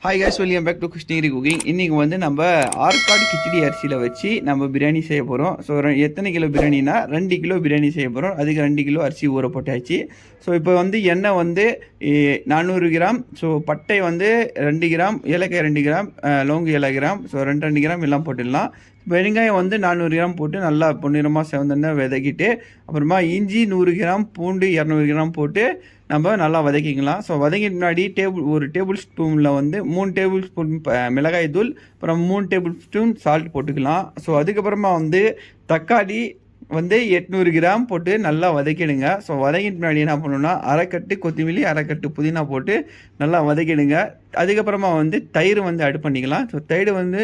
Hi guys, welcome back to Krishnagiri cooking. இன்றைக்கி வந்து நம்ம ஆற்காடு கிச்சடி அரிசியில் வச்சு நம்ம பிரியாணி செய்ய போகிறோம். ஸோ எத்தனை கிலோ பிரியாணினா 2 கிலோ பிரியாணி செய்ய போகிறோம். அதுக்கு 2 கிலோ அரிசி ஊற போட்டாச்சு. ஸோ இப்போ வந்து எண்ணெய் வந்து 400 கிராம், ஸோ பட்டை வந்து 2 கிராம், ஏலக்காய் 2 கிராம், லவங்கு 7 கிராம், ஸோ 2 கிராம் எல்லாம் போட்டுடலாம். வெங்காயம் வந்து 400 கிராம் போட்டு நல்லா பொன்னிறமாக செவந்தெண்ணெய் வதக்கிட்டு, அப்புறமா இஞ்சி 100 கிராம், பூண்டு 200 கிராம் போட்டு நம்ம நல்லா வதக்கிக்கலாம். ஸோ வதக்கிட்டு முன்னாடி ஒரு டேபிள் ஸ்பூனில் வந்து 3 டேபிள் ஸ்பூன் மிளகாய் தூள், அப்புறம் 3 டேபிள் ஸ்பூன் சால்ட் போட்டுக்கலாம். ஸோ அதுக்கப்புறமா வந்து தக்காளி வந்து 800 கிராம் போட்டு நல்லா வதக்கிடுங்க. ஸோ வதக்கிட்டு முன்னாடி என்ன பண்ணணும்னா அரைக்கட்டு கொத்தமல்லி, அரைக்கட்டு புதினா போட்டு நல்லா வதக்கிடுங்க. அதுக்கப்புறமா வந்து தயிர் வந்து ஆட் பண்ணிக்கலாம். ஸோ தயிர் வந்து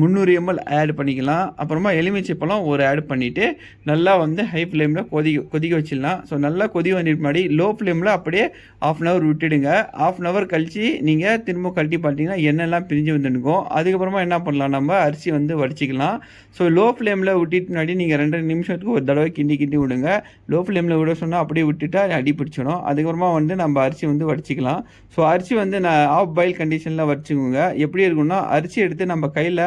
300 ml ஆட் பண்ணிக்கலாம். அப்புறமா எலுமிச்சை பழம் ஒரு ஆட் பண்ணிவிட்டு நல்லா வந்து ஹை ஃப்ளேமில் கொதிக்க வச்சிடலாம். ஸோ நல்லா கொதி வந்துட்டு முன்னாடி லோ ஃப்ளேமில் அப்படியே 1/2 hour விட்டுடுங்க. 1/2 hour கழித்து நீங்கள் திரும்ப கழட்டி பார்த்தீங்கன்னா எண்ணெய்லாம் பிரிஞ்சு வந்துருக்கும். அதுக்கப்புறமா என்ன பண்ணலாம், நம்ம அரிசி வந்து வடிச்சிக்கலாம். ஸோ லோ ஃப்ளேமில் விட்டுட்டு முன்னாடி நீங்கள் 2 நிமிஷத்துக்கு ஒரு தடவை கிண்டி விடுங்க. லோ ஃப்ளேமில் விட சொன்னால் அப்படியே விட்டுட்டா அடி பிடிச்சிடும். அதுக்கப்புறமா வந்து நம்ம அரிசி வந்து வடிச்சிக்கலாம். ஸோ அரிசி வந்து நான் ஆஃப் பாயில் கண்டிஷனில் வச்சுக்கோங்க. எப்படி இருக்குன்னா, அரிசி எடுத்து நம்ம கையில்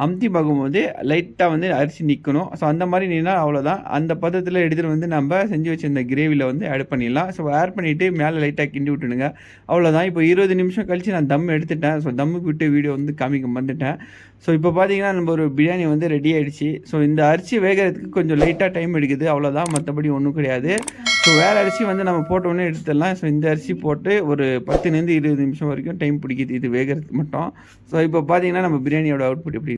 அமுத்தி பார்க்கும்போது லைட்டாக வந்து அரிசி நிற்கணும். ஸோ அந்த மாதிரி நின்னா அவ்வளோதான். அந்த பதத்தில் எடுத்துகிட்டு வந்து நம்ம செஞ்சு வச்சிருந்த கிரேவியில் வந்து ஆட் பண்ணிடலாம். ஸோ ஆட் பண்ணிவிட்டு மேலே லைட்டாக கிண்டி விட்டுடுங்க. அவ்வளோதான். இப்போ 20 நிமிஷம் கழித்து நான் தம் எடுத்துட்டேன். ஸோ தம்முக்கு விட்டு வீடியோ வந்து காமிக்க வந்துட்டேன். ஸோ இப்போ பார்த்தீங்கன்னா நம்ம ஒரு பிரியாணி வந்து ரெடி ஆகிடுச்சு. ஸோ இந்த அரிசி வேகிறதுக்கு கொஞ்சம் லைட்டாக டைம் எடுக்குது, அவ்வளோதான். மற்றபடி ஒன்றும் கிடையாது. ஸோ வேறு அரிசி வந்து நம்ம போட்டோன்னே எடுத்துடலாம். ஸோ இந்த அரிசி போட்டு ஒரு 10 to 20 நிமிஷம் வரைக்கும் டைம் பிடிக்குது இது வேகிறதுக்கு மட்டும். ஸோ இப்போ பார்த்தீங்கன்னா நம்ம பிரியாணியோட அவுட்புட் எப்படி